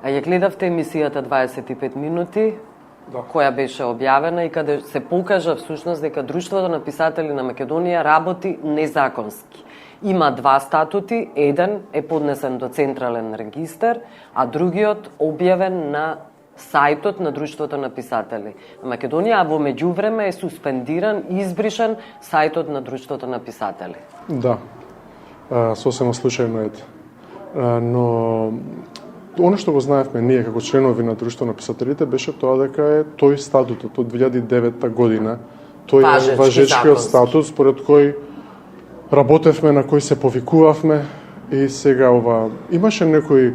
А ја гледавте емисијата 25 минути, Да. која беше објавена и каде се покажа всушност дека Друштвото на писатели на Македонија работи незаконски. Има два статути, еден е поднесен до Централен регистар, а другиот објавен на сајтот на Друштвото на писатели на Македонија, а во меѓувреме е суспендиран и избришен сајтот на Друштвото на писатели. Да, сосема случајно е. Но оно што го знаевме ние како членови на Друштво на писателите беше тоа дека е тој статутот од 2009 година. Тој е важечкиот статут според кој работевме, на кој се повикувавме и сега ова имаше некои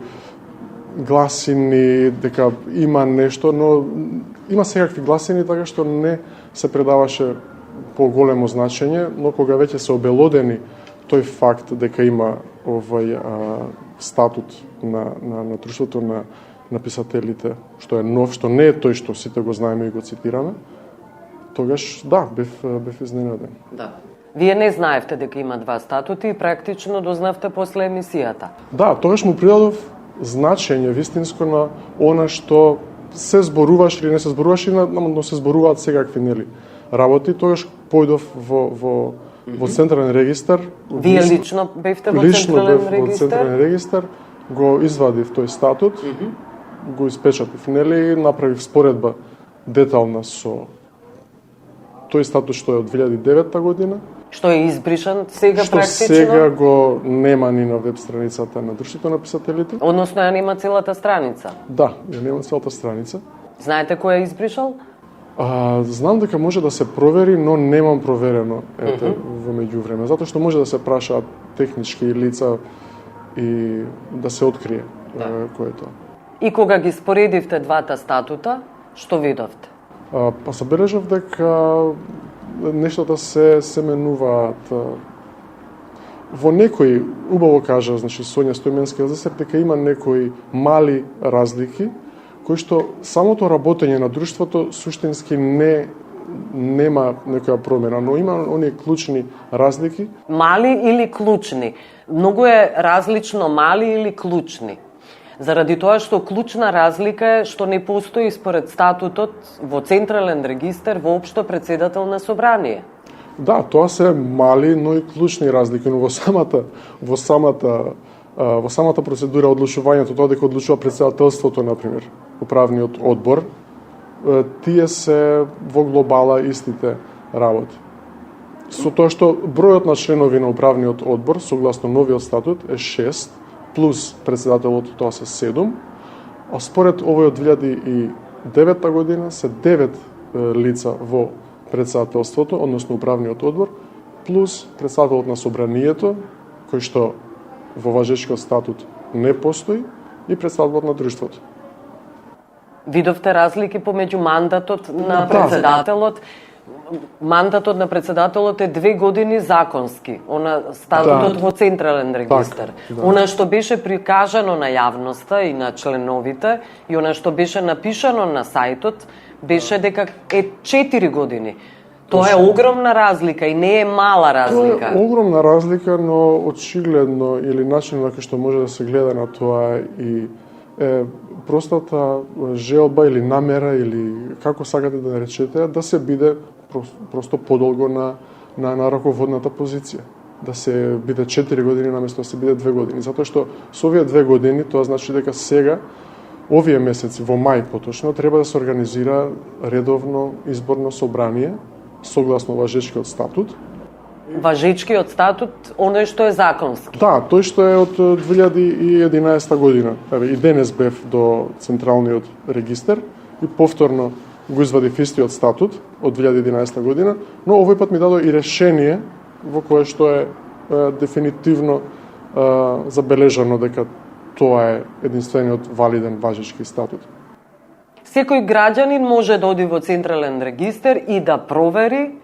гласини дека има нешто, но има секакви гласини така што не се предаваше поголемо значење, но кога веќе се обелодени тој факт дека има овој статут на Друштвото на писателите, што е нов, што не е тој што сите го знаеме и го цитираме, тогаш да, бев изненаден. Да. Вие не знаевте дека има два статути и практично дознавте после емисијата. Да, тогаш му придадов значење вистинско на она што се зборуваш или не се зборуваш, но се зборуваат секакви нели работи. Тогаш појдов во Централен регистар. Вие лично бевте во Централен регистар? Во Централен регистар го извадив тој статут, го испечатив, нели, направив споредба детална со тој статут што е од 2009 година. Што е избришан сега што практично? Што сега го нема ни на веб страницата на Друштвото на писателите. Односно ја нема целата страница? Да, ја нема целата страница. Знаете кој е избришал? Знам дека може да се провери, но немам проверено во меѓувреме, затоа што може да се прашаат технички лица и да се открие кој е тоа. И кога ги споредивте двата статута, што видовте? Па забележав дека нештата се менуваат. Во некои, убаво кажа, значи Сонја Стојменска Зесер, дека има некои мали разлики, кои што самото работење на друштвото суштински нема некоја промена, но има оние клучни разлики. Мали или клучни? Многу е различно мали или клучни. Заради тоа што клучна разлика е што не постои според статутот во Централен регистар воопшто председател на собрание. Да, тоа се мали, но и клучни разлики, но во самата процедура одлучувањето, тоа дека одлучува председателството, например, управниот одбор, тие се во глобала истите работи. Со тоа што бројот на членови на управниот одбор, согласно новиот статут, е 6, плюс председателот, тоа се 7, а според овој од 2009 година се 9 лица во председателството, односно управниот одбор, плюс председателот на собранието, кој што во важечкиот статут не постои, и председателот на друштвото. Видовте разлики помеѓу мандатот на председателот? Мандатот на председателот е 2 години законски, статутот во Централен регистар. Она што беше прикажано на јавноста и на членовите и она што беше напишано на сајтот беше дека е 4 години. Тоа е огромна разлика и не е мала разлика. Тоа е огромна разлика, но очигледно или начинот како што може да се гледа на тоа и простата желба или намера или како сакате да речете, да се биде просто подолго на раководната позиција. Да се биде 4 години наместо да се биде 2 години. Затоа што со овие 2 години тоа значи дека сега, овие месеци, во мај поточно, треба да се организира редовно изборно собрание согласно важечкиот статут. Важечкиот статут, оној што е законски. Да, тој што е од 2011 година. И денес бев до Централниот регистар и повторно го извадив истиот статут од 2011 година, но овој пат ми дадо и решение во кое што е дефинитивно забележано дека тоа е единствениот валиден важечки статут. Секој граѓанин може да оди во Централен регистар и да провери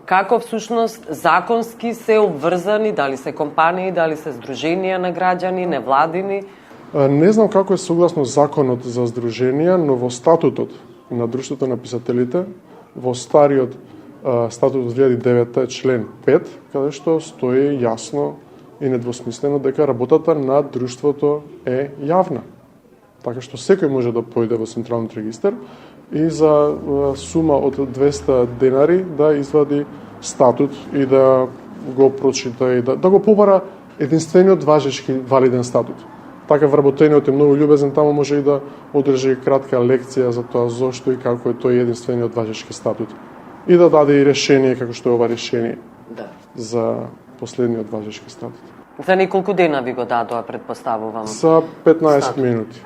Како всушност законски се обврзани, дали се компании, дали се здруженија на граѓани, невладини? Не знам како е согласно законот за здруженија, но во статутот на Друштвото на писателите, во стариот статут од 2009 член 5, каде што стои јасно и недвосмислено дека работата на друштвото е јавна. Така што секој може да појде во Централниот регистар и за сума од 200 денари да извади статут и да го прочита и да го побара единствениот важечки валиден статут. Така вработениот е многу љубезен, таму може и да одржи кратка лекција за тоа зошто и како е тој единствениот важечки статут. И да даде и решение како што е ова решение за последниот важечки статут. За неколку дена ви го дадоа, предпоставувам. За 15 минути.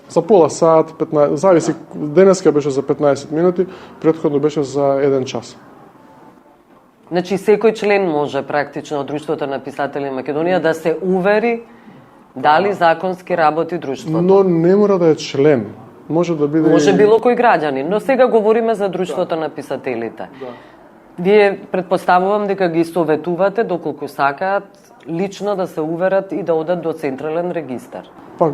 За пола сат, 15, зависи, денеска беше за 15 минути, претходно беше за 1 час. Значи, секој член може практично од Друштвото на писатели Македонија да се увери дали законски работи друштвото. Но не мора да е член. Може да биде... Може било кој граѓанин, но сега говориме за Друштвото на писателите. Вие предпоставувам дека ги советувате доколку сакаат лично да се уверат и да одат до Централен регистар. Па,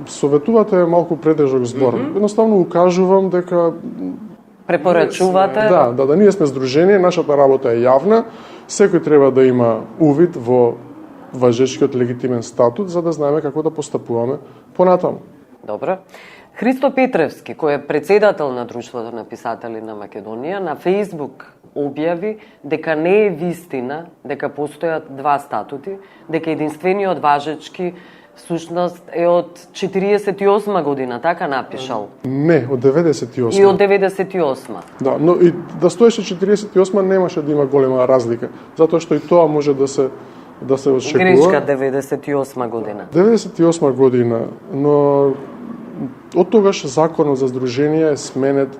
советувате е малку предежок збор. Едноставно укажувам дека препорачувате? Да, ние сме здружение, нашата работа е јавна, секој треба да има увид во важечкиот легитимен статут за да знаеме како да постапуваме понатаму. Добро. Христо Петревски, кој е председател на Друштвото на писатели на Македонија, на Facebook објави дека не е вистина дека постојат два статути, дека единствениот важечки всушност е од 48 година, така напишал. Не, од 98. И од 98. Да, но и да стоеше 48 немаше да има голема разлика, затоа што и тоа може да се очекува. Грешка 98 година. 98 година, но од тогаш законот за здруженија е сменет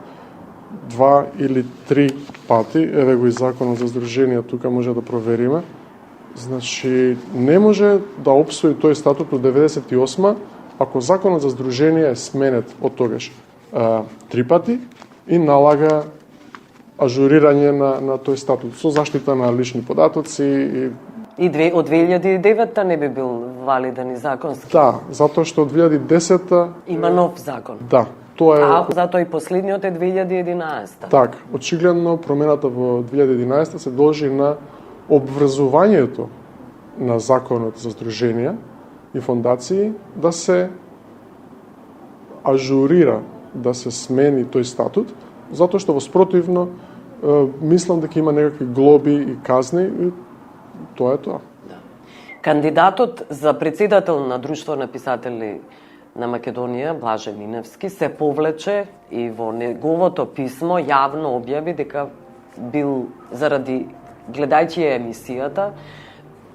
2 или 3 пати. Еве го и законот за здруженија, тука може да провериме. Значи, не може да опстои тој статут од 98 ако законот за здруженија е сменет од тогаш 3 пати и налага ажурирање на тој статут со заштита на лични податоци и од 2009 не би бил валиден и законски. Да, затоа што од 2010 има нов закон. Да, тоа е. А затоа и последниот е 2011. Так, очигледно промената во 2011 се должи на обврзувањето на законот за здруженија и фондации да се ажурира, да се смени тој статут, затоа што во спротивно мислам дека има некакви глоби и казни и тоа е тоа. Да. Кандидатот за председател на Друштво на писатели на Македонија, Блаже Миневски, се повлече и во неговото писмо јавно објави дека бил заради гледајќи емисијата,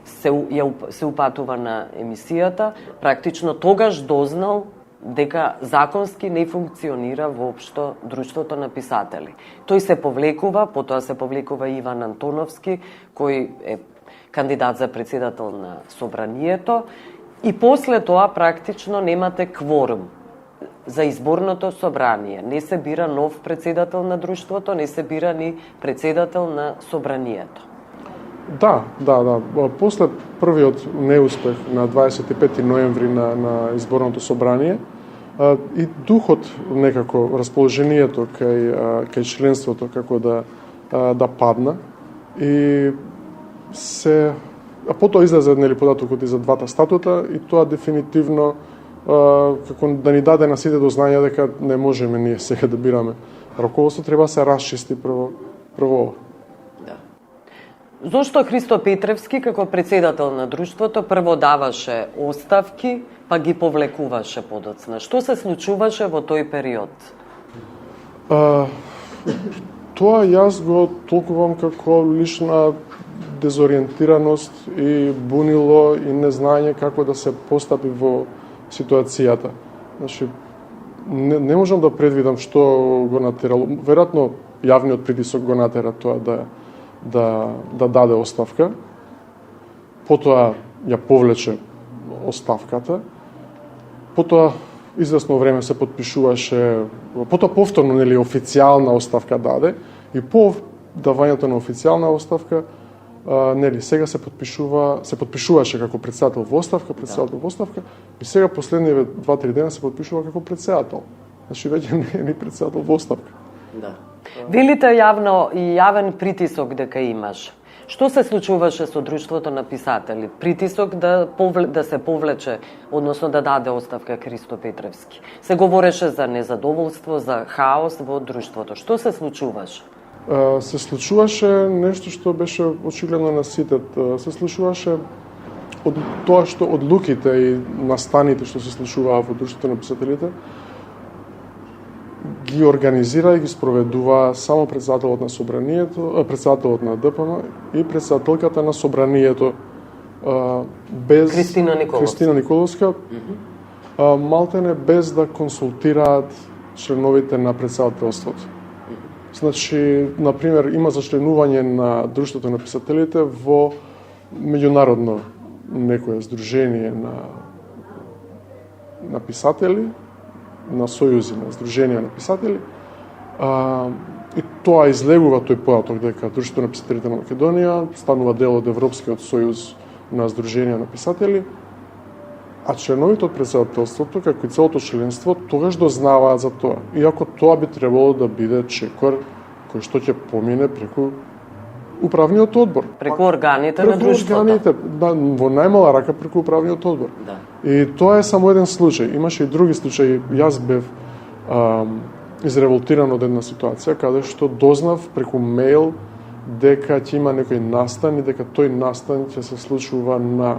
се упатува на емисијата, практично тогаш дознал дека законски не функционира воопшто Друштвото на писатели. Тој се повлекува, потоа се повлекува Иван Антоновски, кој е кандидат за председател на Собранието, и после тоа практично немате кворум за изборното собрание. Не се бира нов председател на Друштвото, не се бира ни председател на Собранието. Да. После првиот неуспех на 25 ноември на изборното собрание, и духот некако, расположението кај членството како да падна и се потоа излезе податокот и за двата статута и тоа дефинитивно како да ни даде на сите до знање дека не можеме ние сега да бираме раководство, треба се расчисти прво. Да. Зошто Христо Петревски како председател на друштвото прво даваше оставки, па ги повлекуваше подоцна? Што се случуваше во тој период? Тоа јас го толкувам како лична дезориентираност и бунило и незнање како да се постапи во ситуацијата. Значи, не можам да предвидам што го натерало. Веројатно јавниот притисок го натера тоа да даде оставка. Потоа ја повлече оставката. Потоа известно време се потпишуваше, потоа повторно официјална оставка даде и по давањето на официјална оставка, нели, сега се подпишуваше како претседател во оставка, и сега последниве 2-3 дена се подпишува како претседател. Значи веќе не е ни претседател во оставка. Да. Велите јавен притисок дека имаш. Што се случуваше со Друштвото на писатели? Притисок да се повлече, односно да даде оставка Христо Петревски. Се говореше за незадоволство, за хаос во Друштвото. Што се случуваше? Се случуваше нешто што беше очигледно на сите. Се случуваше од тоа што одлуките и настаните што се случуваа во Друштвото на писателите ги организира и ги спроведува само претседателот на собранието, претседателот на ДПМ и претседателката на собранието без Кристина Николовска, малтене без да консултираат членовите на претседателството. Значи, например, има зачленување на Друштвото на писателите во меѓународно некое здружение на писатели, на сојузи на здруженија на писатели, и тоа излегува тој податок дека Друштвото на писателите на Македонија станува дел од Европскиот сојуз на здруженија на писатели, а членовите од претседателството, како и целото членство, тогаш дознаваат за тоа. Иако тоа би требало да биде чекор кој што ќе помине преку управниот одбор. Преку органите на Друштвото. Во најмала рака преку управниот одбор. Да. И тоа е само еден случај. Имаше и други случаи. Јас бев изреволтиран од една ситуација каде што дознав преку мејл дека ќе има некој настан и дека тој настан ќе се случува на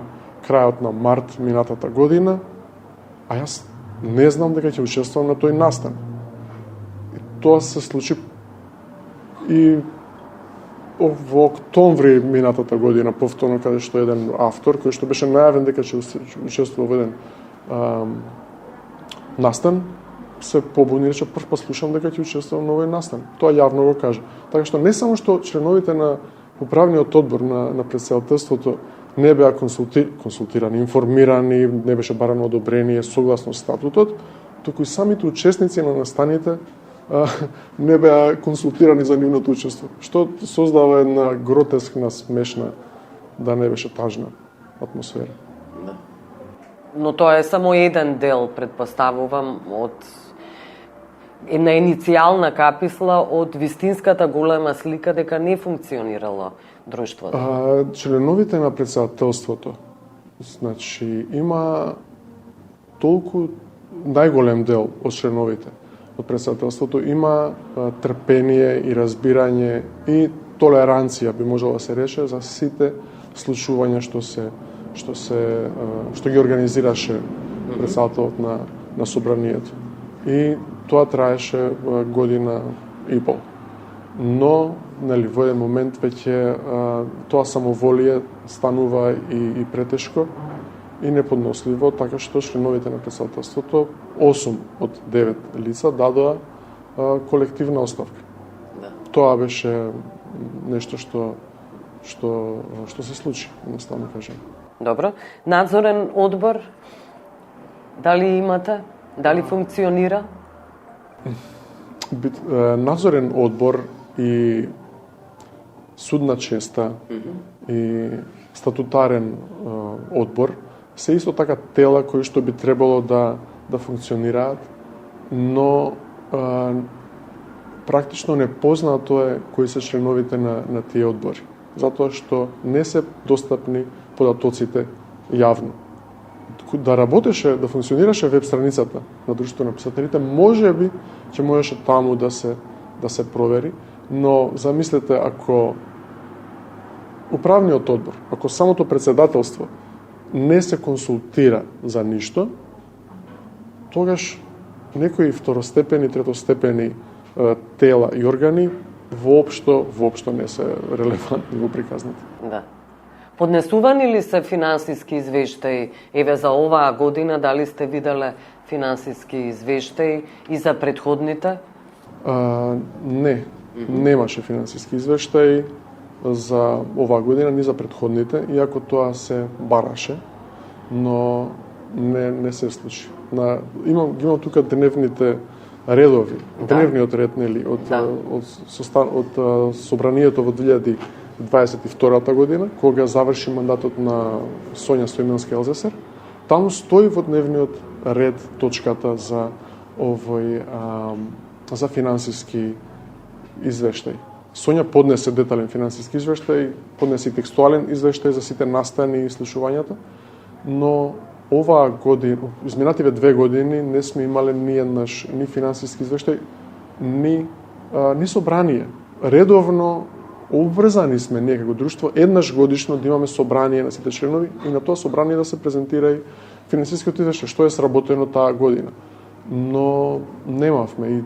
крајот на март минатата година, а јас не знам дека ќе учествувам на тој настан. И тоа се случи и во октомври минатата година, повторно, каде што еден автор, кој што беше најавен дека ќе учествува во еден настан, се побуни и рече, прв па слушам дека ќе учествувам на овој настан. Тоа јавно го кажа. Така што не само што членовите на управниот одбор на претседателството не беа консултирани, информирани, не беше барано одобрение согласно статутот, туку и самите учесници на настаните не беа консултирани за нивното учество, што создава една гротескна, смешна, да не беше тажна атмосфера. Но тоа е само еден дел, предпоставувам, од една иницијална каписла од вистинската голема слика дека не функционирало друштвото. Членовите на претседателството, значи, има толку најголем дел од членовите од претседателството има трпение и разбирање и толеранција, би можело да се рече, за сите случувања што ги организираше претседателот на собранието. И тоа траеше година и пол. Но, нели, во еден момент веќе тоа самоволие станува и претешко и неподносливо, така што членовите на претседателството, 8 од 9 лица, дадоа колективна оставка. Да. Тоа беше нешто што се случи, едноставно кажем. Добро. Надзорен одбор, дали имате? Дали функционира? Надзорен одбор и судна честа и статутарен одбор се исто така тела кои што би требало да функционираат, но практично непознато е кои се членовите на тие одбори, затоа што не се достапни податоците јавно. Да работеше, да функционираше веб страницата на Друштвото на писателите, можеби ќе можеше таму да се провери, но замислете, ако управниот одбор, ако самото претседателство не се консултира за ништо, тогаш некои второстепени, третостепени тела и органи воопшто не се релевантни во приказната. Да. Поднесувани ли се финансиски извештаи? Еве за оваа година, дали сте виделе финансиски извештаи и за предходните? Не, немаше финансиски извештаи за оваа година, ни за предходните, иако тоа се бараше, но не се случи. Имам тука дневните редови, дневниот ред, нели, од собранието во 2022 година, кога заврши мандатот на Сонја Стоименска Елзесар, таму стои во дневниот ред точката за овој за финансиски извештај. Сонја поднесе детален финансиски извештај, поднесе и текстуален извештај за сите настани и слушувањата, но оваа година, изминативе 2 години не сме имале ни еднаш ни финансиски извештај, ни собрание. Редовно обврзани сме ние како друштво еднаш годишно да имаме собрание на сите членови и на тоа собрание да се презентира и финансискиот извештај што е сработено таа година. Но немавме и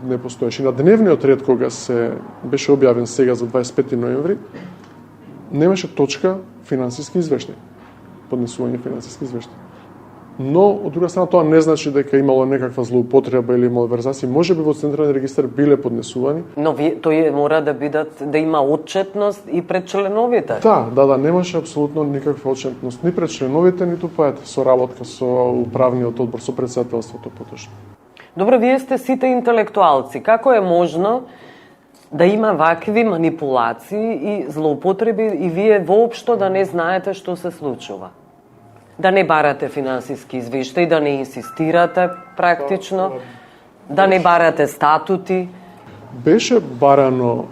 не постоеше. И на дневниот ред кога се беше објавен сега за 25 ноември, немаше точка финансиски извештај, поднесување финансиски извештај. Но, од друга страна, тоа не значи дека имало некаква злоупотреба или малверзации. Може би во Централен регистар биле поднесувани. Но тој мора да има отчетност и пред членовите. Да, немаше апсолутно никаква отчетност ни пред членовите, ниту па соработка со управниот одбор, со претседателството поточно. Добро, вие сте сите интелектуалци. Како е можно да има вакви манипулации и злоупотреби и вие воопшто да не знаете што се случува? Да не барате финансиски извештаи, да не инсистирате практично, да не барате статути? Беше барано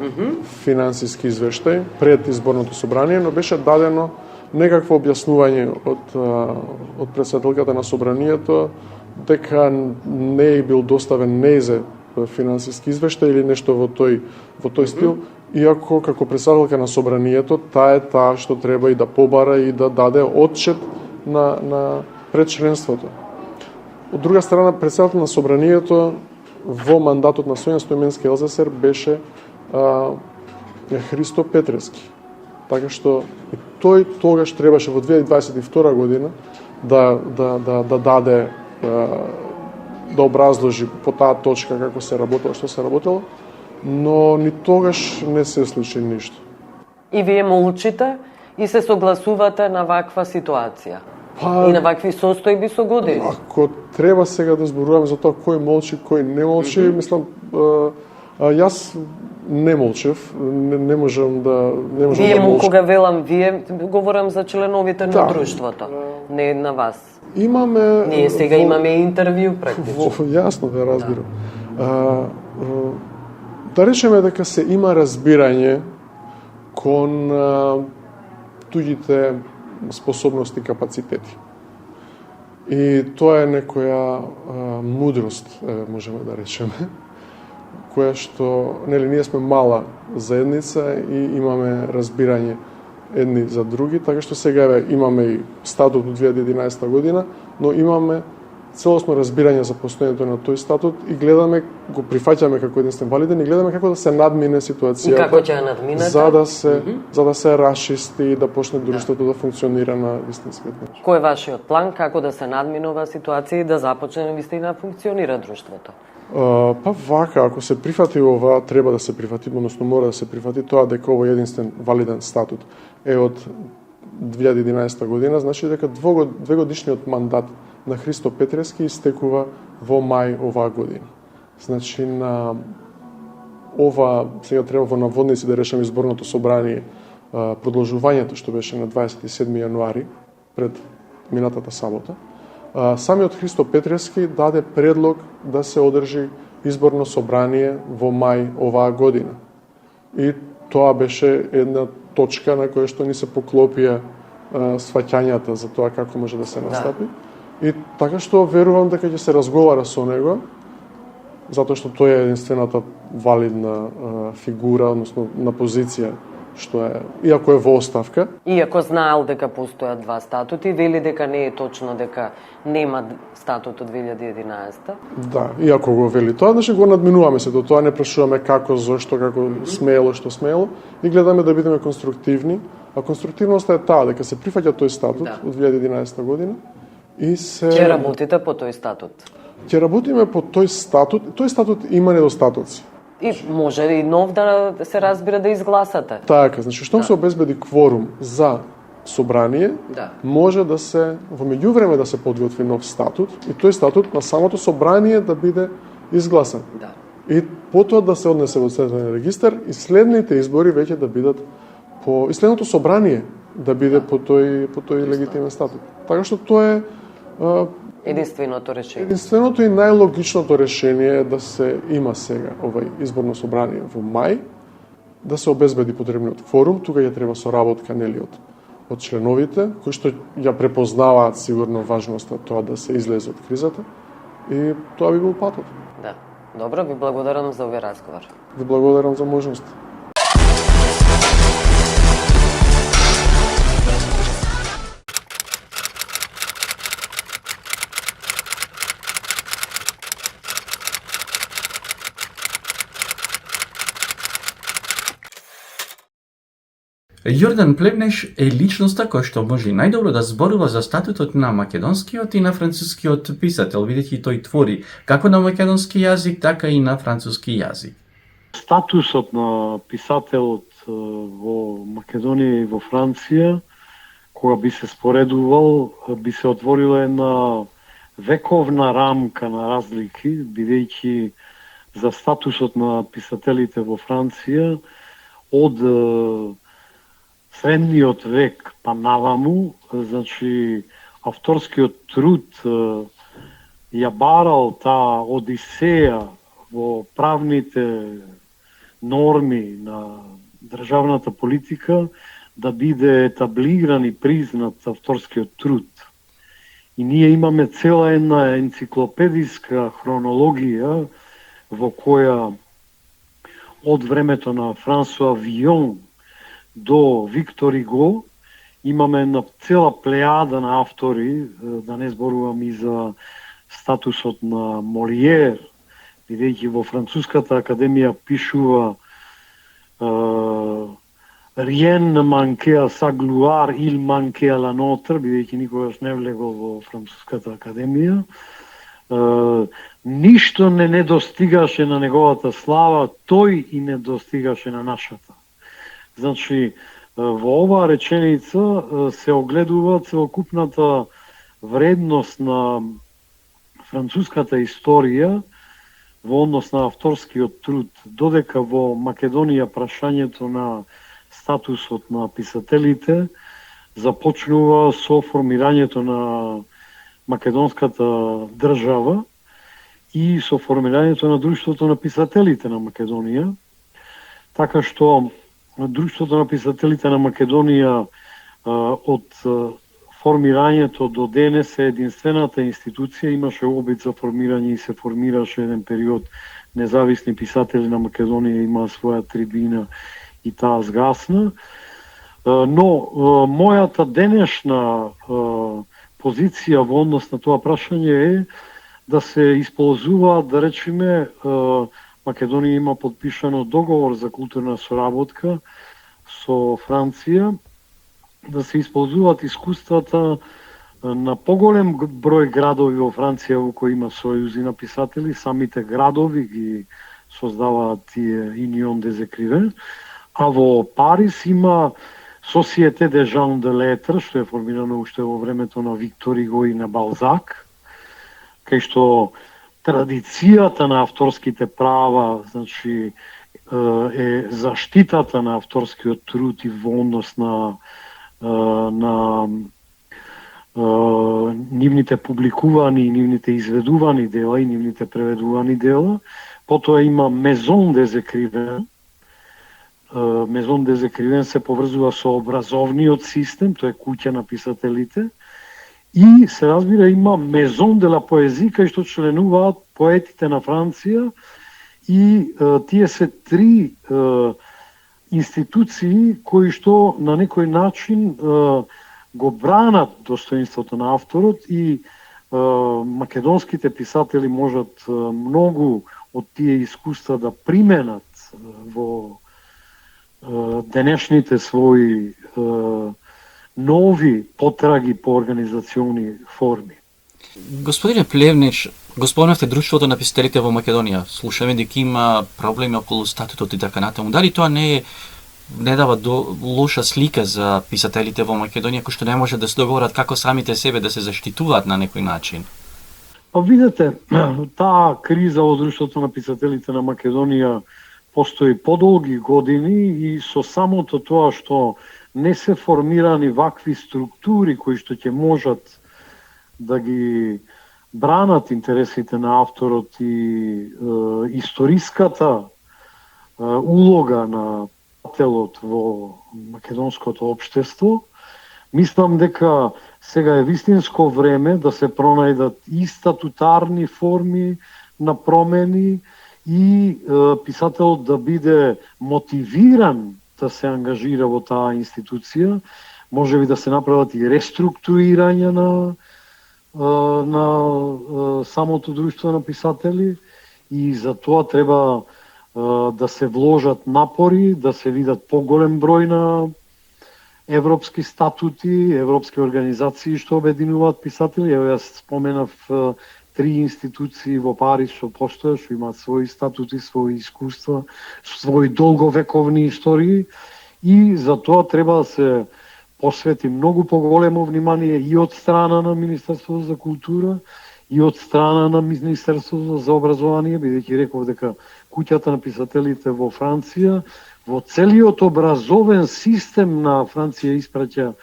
финансиски извештај пред изборното собрание, но беше дадено некакво објаснување од претседателката на собранието дека не е бил доставен неизе финансиски извештај или нешто во тој стил, иако како претседателка на собранието таа што треба и да побара и да даде отчет на предчленството. Од друга страна, претседател на собранието во мандатот на Сонја Стоименска Елзесар беше Христо Петрески. Така што тој тогаш требаше во 2022 година да даде да образложи по таа точка како се работело, што се работело, но ни тогаш не се случи ништо. И вие молчите и се согласувате на ваква ситуација? И на вакви состојби со години? Ако треба сега да зборуваме за тоа кој молчи, кој не молчи, мислам, јас не молчев, не можам да кога велам вие, говорам за членовите на друштвото, не на вас. Ние сега имаме интервју практично. Јасно, да разбирам. Да речеме дека се има разбирање кон туѓите способности и капацитети. И тоа е некоја мудрост, можеме да речеме, која што, ние сме мала заедница и имаме разбирање едни за други, така што сега имаме и статут од 2011 година, но имаме целосно разбирање за постојањето на тој статут и гледаме, го прифаќаме како единствен валиден и гледаме како да се надмине ситуацијата. И како ќе ја надминете? За да се расчисти и да почне друштвото да функционира на вистинскиот начин. Кој е вашиот план како да се надминува ситуација и да започне вистина функционира друштвото? Па вака, ако се прифати ова, треба да се прифати, односно мора да се прифати тоа дека овој единствен валиден статут е од 2011 година, значи дека двегодишниот мандат на Христо Петрески истекува во мај оваа година. Значи на сега треба во наводници да решаме изборното собрание, продолжувањето што беше на 27 јануари пред минатата сабота. Самиот Христо Петрески даде предлог да се одржи изборно собрание во мај оваа година. И тоа беше една точка на која што ни се поклопија сваќањата за тоа како може да се настапи. И така што верувам дека ќе се разговара со него, затоа што тој е единствената валидна фигура, односно на позиција, што е, иако е во оставка. Иако знаел дека постојат два статути, вели дека не е точно дека нема статут од 2011. Да, иако го вели тоа, значи го надминуваме се до тоа, не прашуваме како, зошто, како смело, што смело, и гледаме да бидеме конструктивни, а конструктивноста е таа дека се прифаќа тој статут од 2011 година и се... Ќе работите по тој статут? Ќе работиме по тој статут. Тој статут има недостатоци. И може и нов да се разбира да изгласате. Така, значи штом се обезбеди кворум за собрание, може да се во меѓувреме да се подготви нов статут и тој статут на самото собрание да биде изгласан. Да. И потоа да се однесе во Централен регистар и следните избори веќе да бидат и следното собрание да биде по тој легитимен статут. Така што тоа е единственото решение. Единственото и најлогичното решение е да се има сега овај изборно собрание во мај, да се обезбеди потребниот форум, тука ја треба соработка нели од членовите кои што ја препознаваат сигурно важноста тоа да се излезе од кризата и тоа би бил патот. Да. Добро, ви благодарам за овој разговор. Ви благодарам за можност. Јордан Плевнеш е личноста која што може најдобро да зборува за статутот на македонскиот и на францускиот писател, бидејќи тој твори како на македонски јазик, така и на француски јазик. Статусот на писателот во Македонија и во Франција, кога би се споредувал, би се отворила една вековна рамка на разлики, бидејќи за статусот на писателите во Франција од средниот век па наваму, значи авторскиот труд ја барал таа одисеја во правните норми на државната политика да биде етаблиран и признат авторскиот труд. И ние имаме цела една енциклопедиска хронологија во која од времето на Франсуа Вион до Виктор Иго имаме една цела плејада на автори, да не зборувам и за статусот на Молиер, бидејќи во Француската академија пишува Rien ne manquait à sa gloire, il manquait à la nôtre, бидејќи никогаш не влегол во Француската академија. Ништо не недостигаше на неговата слава, тој и не достигаше на нашата. Значи, во оваа реченица се огледува целокупната вредност на француската историја во однос на авторскиот труд, додека во Македонија прашањето на статусот на писателите започнува со формирањето на македонската држава и со формирањето на Друштвото на писателите на Македонија, така што Друштвото на писателите на Македонија од формирањето до денес е единствената институција, имаше обид за формирање и се формираше еден период независни писатели на Македонија, имаа своја трибина и таа згасна. Но мојата денешна позиција во однос на тоа прашање е да се исползува, да речеме, Македонија има подпишано договор за културна соработка со Франција, да се исползуваат искуствата на поголем број градови во Франција во кои има сојузи на писатели, самите градови ги создаваат тие Union des Écrivains, а во Париз има Société des gens de lettres, што е формирано уште во времето на Виктор Иго и на Балзак, кај што традицијата на авторските права, значи е заштитата на авторскиот труд и во однос на нивните публикувани, нивните изведувани дела и нивните преведувани дела. Потоа има Maison des Écrivains. Maison des Écrivains се поврзува со образовниот систем, тоа е куќа на писателите. И се разбира има Maison de la Poésie, кај што членуваат поетите на Франција и тие се три институции кои што на некој начин го бранат достоинството на авторот и македонските писатели можат многу од тие искуства да применат во денешните своји нови потраги по организациони форми. Господине Плевнеш, го спомнавте Друштвото на писателите во Македонија. Слушаме дека има проблеми околу статутот и така натаму. Дали тоа не дава лоша слика за писателите во Македонија, кои што не може да се договорат како самите себе да се заштитуваат на некој начин? Видете, таа криза во Друштвото на писателите на Македонија постои подолги години и со самото тоа што не се формирани вакви структури кои што ќе можат да ги бранат интересите на авторот и историската улога на писателот во македонското општество, мислам дека сега е вистинско време да се пронајдат и статутарни форми на промени и писателот да биде мотивиран да се ангажира во таа институција, можеби да се направат и реструктурирање на самото друштво на писатели и за тоа треба да се вложат напори, да се видат поголем број на европски статути, европски организации што обединуваат писатели. Ево јас споменав 3 институции во Париз што постојат, што имаат своји статути, своји искуства, своји долговековни истории и за тоа треба да се посвети многу поголемо внимание и од страна на Министерството за култура и од страна на Министерството за образование, бидејќи реков дека куќата на писателите во Франција, во целиот образовен систем на Франција испраќа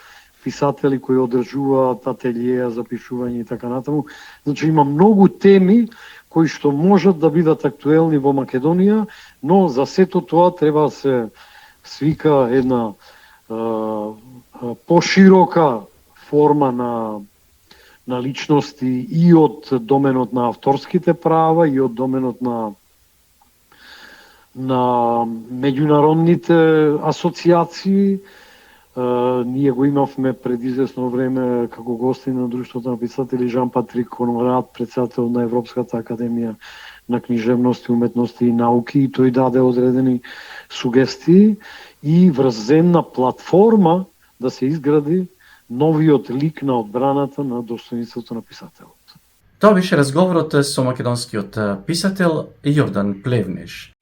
писатели кои одржуваат ателиеа за пишување и така натаму. Значи има многу теми кои што можат да бидат актуелни во Македонија, но за сето тоа треба да се свика една поширока форма на личности и од доменот на авторските права и од доменот на меѓународните асоциации. Ние го имавме пред известно време како гости на Друштвото на писатели Жан Патрик Конрад, председател на Европската академија на книжевност, уметности и науки, и тој даде одредени сугестии и врз земна платформа да се изгради новиот лик на одбраната на достоинството на писателот. Тоа беше разговорот со македонскиот писател Јордан Плевнеш.